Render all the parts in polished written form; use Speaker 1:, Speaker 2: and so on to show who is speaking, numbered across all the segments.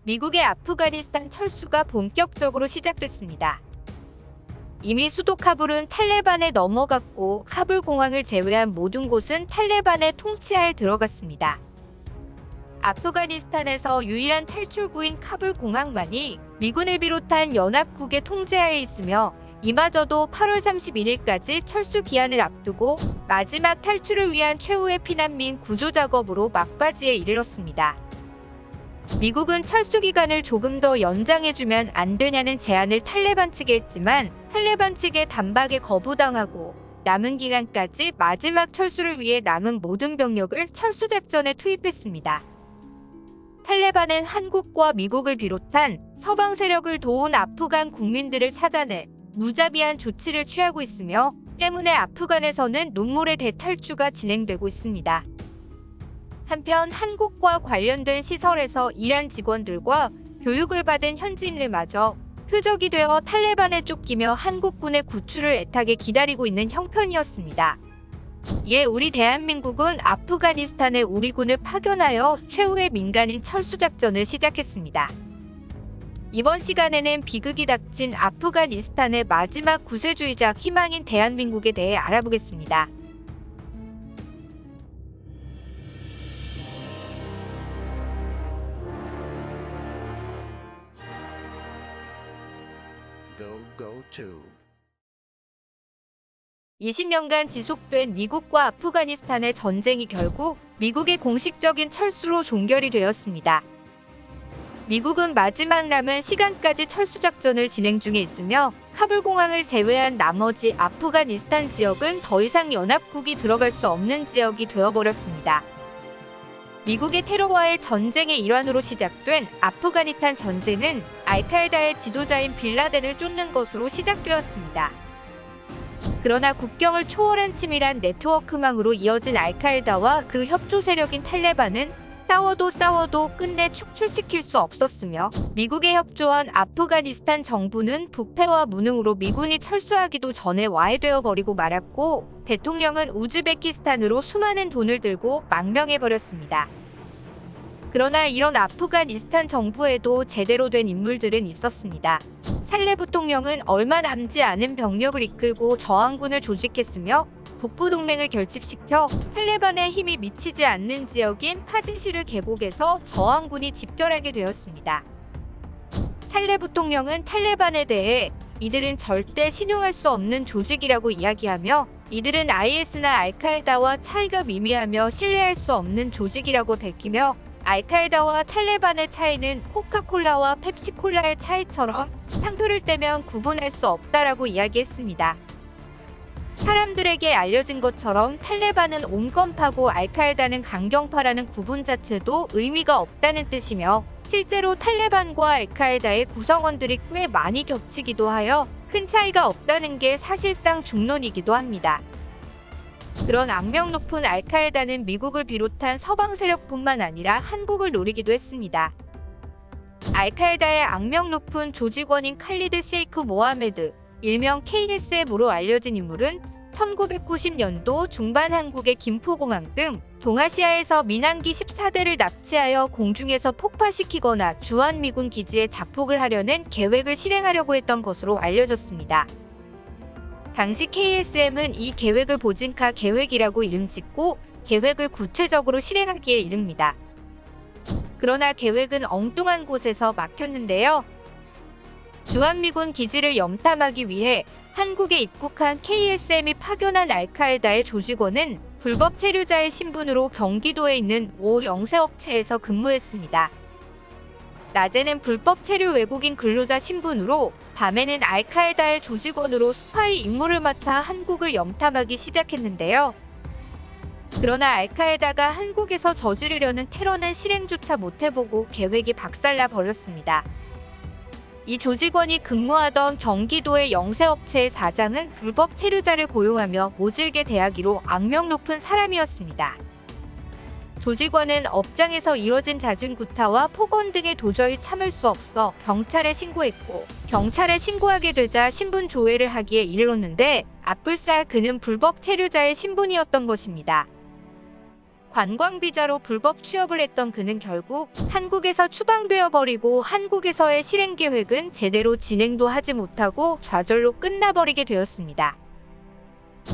Speaker 1: 미국의 아프가니스탄 철수가 본격적으로 시작됐습니다. 이미 수도 카불은 탈레반에 넘어갔고 카불 공항을 제외한 모든 곳은 탈레반의 통치하에 들어갔습니다. 아프가니스탄에서 유일한 탈출구인 카불 공항만이 미군을 비롯한 연합국의 통제하에 있으며 이마저도 8월 31일까지 철수 기한을 앞두고 마지막 탈출을 위한 최후의 피난민 구조 작업으로 막바지에 이르렀습니다. 미국은 철수 기간을 조금 더 연장해주면 안 되냐는 제안을 탈레반 측에 했지만 탈레반 측의 단박에 거부당하고 남은 기간까지 마지막 철수를 위해 남은 모든 병력을 철수 작전에 투입했습니다. 탈레반은 한국과 미국을 비롯한 서방 세력을 도운 아프간 국민들을 찾아내 무자비한 조치를 취하고 있으며 때문에 아프간에서는 눈물의 대탈주가 진행되고 있습니다. 한편 한국과 관련된 시설에서 일한 직원들과 교육을 받은 현지인들마저 표적이 되어 탈레반에 쫓기며 한국군의 구출을 애타게 기다리고 있는 형편이었습니다. 이에 우리 대한민국은 아프가니스탄에 우리 군을 파견하여 최후의 민간인 철수작전을 시작했습니다. 이번 시간에는 비극이 닥친 아프가니스탄의 마지막 구세주이자 희망인 대한민국에 대해 알아보겠습니다.
Speaker 2: Go to
Speaker 1: 20년간 지속된 미국과 아프가니스탄의 전쟁이 결국 미국의 공식적인 철수로 종결이 되었습니다. 미국은 마지막 남은 시간까지 철수작전을 진행 중에 있으며 카불 공항을 제외한 나머지 아프가니스탄 지역은 더 이상 연합국이 들어갈 수 없는 지역이 되어버렸습니다. 미국의 테러와의 전쟁의 일환으로 시작된 아프가니스탄 전쟁은 알카에다의 지도자인 빌라덴을 쫓는 것으로 시작되었습니다. 그러나 국경을 초월한 치밀한 네트워크망으로 이어진 알카에다와 그 협조 세력인 탈레반은 싸워도 끝내 축출시킬 수 없었으며 미국에 협조한 아프가니스탄 정부는 부패와 무능으로 미군이 철수하기도 전에 와해되어 버리고 말았고 대통령은 우즈베키스탄으로 수많은 돈을 들고 망명해버렸습니다. 그러나 이런 아프가니스탄 정부에도 제대로 된 인물들은 있었습니다. 살레 부통령은 얼마 남지 않은 병력을 이끌고 저항군을 조직했으며 북부동맹을 결집시켜 탈레반의 힘이 미치지 않는 지역인 파즈시르 계곡에서 저항군이 집결하게 되었습니다. 살레 부통령은 탈레반에 대해 이들은 절대 신용할 수 없는 조직이라고 이야기하며 이들은 IS나 알카에다와 차이가 미미하며 신뢰할 수 없는 조직이라고 밝히며 알카에다와 탈레반의 차이는 코카콜라와 펩시콜라의 차이처럼 상표를 떼면 구분할 수 없다라고 이야기했습니다. 사람들에게 알려진 것처럼 탈레반은 온건파고 알카에다는 강경파라는 구분 자체도 의미가 없다는 뜻이며 실제로 탈레반과 알카에다의 구성원들이 꽤 많이 겹치기도 하여 큰 차이가 없다는 게 사실상 중론이기도 합니다. 그런 악명 높은 알카에다는 미국을 비롯한 서방 세력뿐만 아니라 한국을 노리기도 했습니다. 알카에다의 악명 높은 조직원인 칼리드 셰이크 모하메드, 일명 KSM으로 알려진 인물은 1990년도 중반 한국의 김포공항 등 동아시아에서 민항기 14대를 납치하여 공중에서 폭파시키거나 주한미군 기지에 자폭을 하려는 계획을 실행하려고 했던 것으로 알려졌습니다. 당시 KSM은 이 계획을 보진카 계획이라고 이름짓고 계획을 구체적으로 실행하기에 이릅니다. 그러나 계획은 엉뚱한 곳에서 막혔는데요. 주한미군 기지를 염탐하기 위해 한국에 입국한 KSM이 파견한 알카에다의 조직원은 불법 체류자의 신분으로 경기도에 있는 오 영세업체에서 근무했습니다. 낮에는 불법 체류 외국인 근로자 신분으로 밤에는 알카에다의 조직원으로 스파이 임무를 맡아 한국을 염탐하기 시작했는데요. 그러나 알카에다가 한국에서 저지르려는 테러는 실행조차 못해보고 계획이 박살나 버렸습니다. 이 조직원이 근무하던 경기도의 영세업체의 사장은 불법 체류자를 고용하며 모질게 대하기로 악명 높은 사람이었습니다. 조직원은 업장에서 이뤄진 잦은 구타와 폭언 등에 도저히 참을 수 없어 경찰에 신고했고 경찰에 신고하게 되자 신분 조회를 하기에 이르렀는데 앞불사 그는 불법 체류자의 신분이었던 것입니다. 관광비자로 불법 취업을 했던 그는 결국 한국에서 추방되어 버리고 한국에서의 실행 계획은 제대로 진행도 하지 못하고 좌절로 끝나버리게 되었습니다.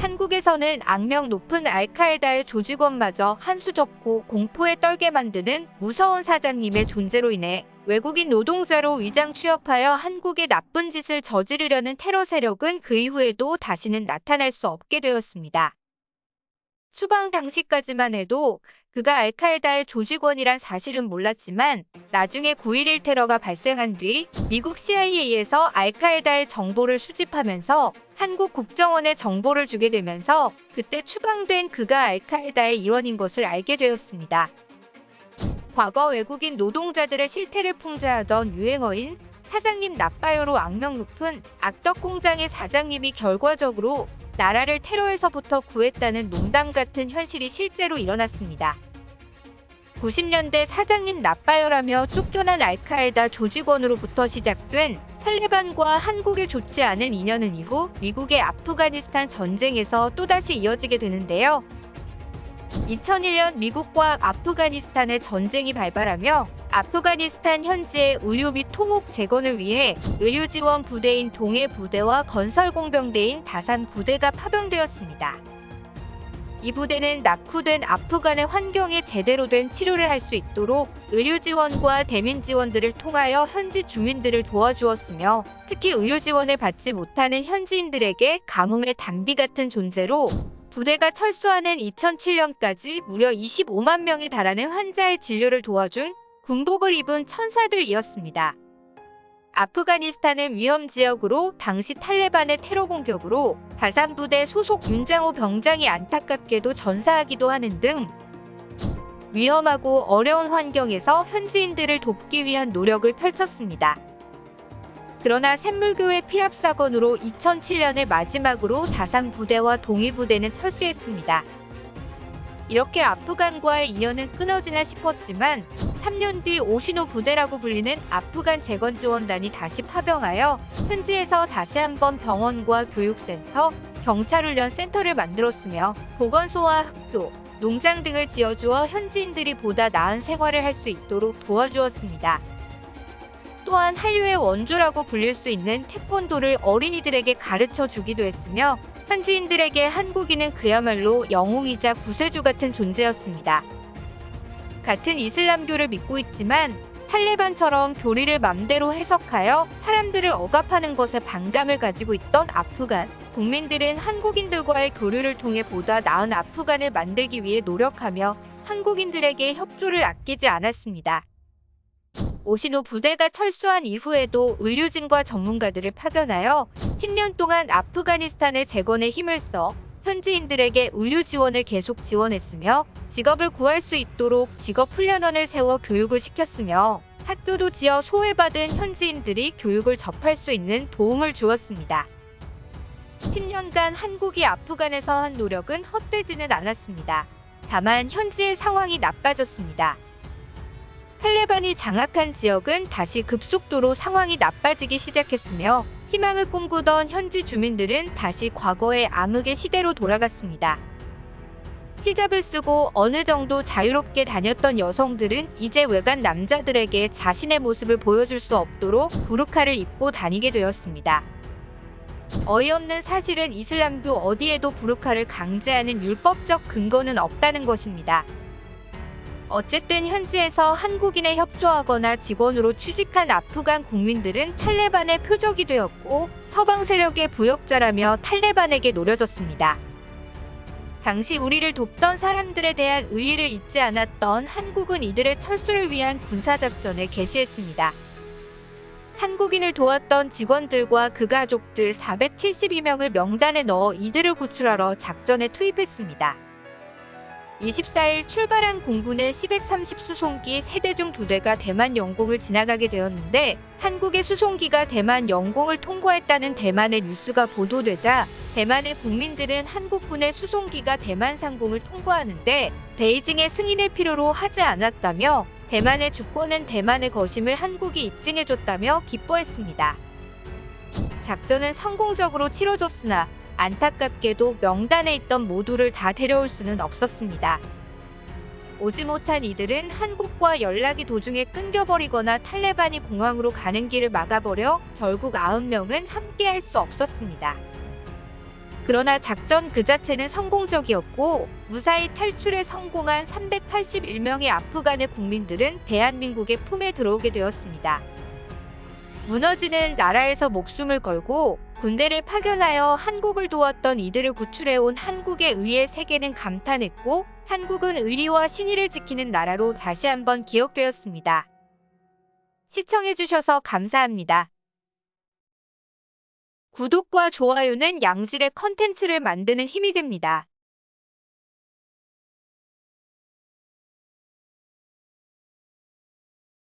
Speaker 1: 한국에서는 악명 높은 알카에다의 조직원마저 한수 접고 공포에 떨게 만드는 무서운 사장님의 존재로 인해 외국인 노동자로 위장 취업하여 한국에 나쁜 짓을 저지르려는 테러 세력은 그 이후에도 다시는 나타날 수 없게 되었습니다. 추방 당시까지만 해도 그가 알카에다의 조직원이란 사실은 몰랐지만 나중에 9.11 테러가 발생한 뒤 미국 CIA에서 알카에다의 정보를 수집하면서 한국 국정원에 정보를 주게 되면서 그때 추방된 그가 알카에다의 일원인 것을 알게 되었습니다. 과거 외국인 노동자들의 실태를 풍자하던 유행어인 사장님 나빠요로 악명 높은 악덕 공장의 사장님이 결과적으로 나라를 테러에서부터 구했다는 농담 같은 현실이 실제로 일어났습니다. 90년대 사장님 나빠요라며 쫓겨난 알카에다 조직원으로부터 시작된 탈레반과 한국의 좋지 않은 인연은 이후 미국의 아프가니스탄 전쟁에서 또다시 이어지게 되는데요. 2001년 미국과 아프가니스탄의 전쟁이 발발하며 아프가니스탄 현지의 의료 및 토목 재건을 위해 의료지원 부대인 동해 부대와 건설공병대인 다산 부대가 파병되었습니다. 이 부대는 낙후된 아프간의 환경에 제대로 된 치료를 할 수 있도록 의료지원과 대민지원들을 통하여 현지 주민들을 도와주었으며 특히 의료지원을 받지 못하는 현지인들에게 가뭄의 단비 같은 존재로 부대가 철수하는 2007년까지 무려 25만 명에 달하는 환자의 진료를 도와준 군복을 입은 천사들이었습니다. 아프가니스탄은 위험지역으로 당시 탈레반의 테러 공격으로 다산 부대 소속 윤장호 병장이 안타깝게도 전사하기도 하는 등 위험하고 어려운 환경에서 현지인들을 돕기 위한 노력을 펼쳤습니다. 그러나 샘물교회 피랍사건으로 2007년에 마지막으로 다산 부대와 동위 부대는 철수했습니다. 이렇게 아프간과의 인연은 끊어지나 싶었지만 3년 뒤 오시노 부대라고 불리는 아프간 재건지원단이 다시 파병하여 현지에서 다시 한번 병원과 교육센터, 경찰훈련센터를 만들었으며 보건소와 학교, 농장 등을 지어주어 현지인들이 보다 나은 생활을 할 수 있도록 도와주었습니다. 또한 한류의 원조라고 불릴 수 있는 태권도를 어린이들에게 가르쳐 주기도 했으며 현지인들에게 한국인은 그야말로 영웅이자 구세주 같은 존재였습니다. 같은 이슬람교를 믿고 있지만 탈레반처럼 교리를 맘대로 해석하여 사람들을 억압하는 것에 반감을 가지고 있던 아프간 국민들은 한국인들과의 교류를 통해 보다 나은 아프간을 만들기 위해 노력하며 한국인들에게 협조를 아끼지 않았습니다. 오시노 부대가 철수한 이후에도 의료진과 전문가들을 파견하여 10년 동안 아프가니스탄의 재건에 힘을 써 현지인들에게 의료 지원을 계속 지원했으며 직업을 구할 수 있도록 직업훈련원을 세워 교육을 시켰으며 학교도 지어 소외받은 현지인들이 교육을 접할 수 있는 도움을 주었습니다. 10년간 한국이 아프간에서 한 노력은 헛되지는 않았습니다. 다만 현지의 상황이 나빠졌습니다. 탈레반이 장악한 지역은 다시 급속도로 상황이 나빠지기 시작했으며 희망을 꿈꾸던 현지 주민들은 다시 과거의 암흑의 시대로 돌아갔습니다. 히잡을 쓰고 어느 정도 자유롭게 다녔던 여성들은 이제 외간 남자들에게 자신의 모습을 보여줄 수 없도록 부르카를 입고 다니게 되었습니다. 어이없는 사실은 이슬람교 어디에도 부르카를 강제하는 율법적 근거는 없다는 것입니다. 어쨌든 현지에서 한국인에 협조하거나 직원으로 취직한 아프간 국민들은 탈레반의 표적이 되었고 서방 세력의 부역자라며 탈레반에게 노려졌습니다. 당시 우리를 돕던 사람들에 대한 의의를 잊지 않았던 한국은 이들의 철수를 위한 군사작전을 개시했습니다. 한국인을 도왔던 직원들과 그 가족들 472명을 명단에 넣어 이들을 구출하러 작전에 투입했습니다. 24일 출발한 공군의 C-130 수송기 3대 중 2대가 대만 영공을 지나가게 되었는데 한국의 수송기가 대만 영공을 통과했다는 대만의 뉴스가 보도되자 대만의 국민들은 한국군의 수송기가 대만 상공을 통과하는데 베이징의 승인을 필요로 하지 않았다며 대만의 주권은 대만의 것임을 한국이 입증해줬다며 기뻐했습니다. 작전은 성공적으로 치러졌으나 안타깝게도 명단에 있던 모두를 다 데려올 수는 없었습니다. 오지 못한 이들은 한국과 연락이 도중에 끊겨버리거나 탈레반이 공항으로 가는 길을 막아버려 결국 90명은 함께할 수 없었습니다. 그러나 작전 그 자체는 성공적이었고 무사히 탈출에 성공한 381명의 아프간의 국민들은 대한민국의 품에 들어오게 되었습니다. 무너지는 나라에서 목숨을 걸고 군대를 파견하여 한국을 도왔던 이들을 구출해온 한국의 의의 세계는 감탄했고 한국은 의리와 신의를 지키는 나라로 다시 한번 기억되었습니다. 시청해주셔서 감사합니다. 구독과 좋아요는 양질의 컨텐츠를 만드는 힘이 됩니다.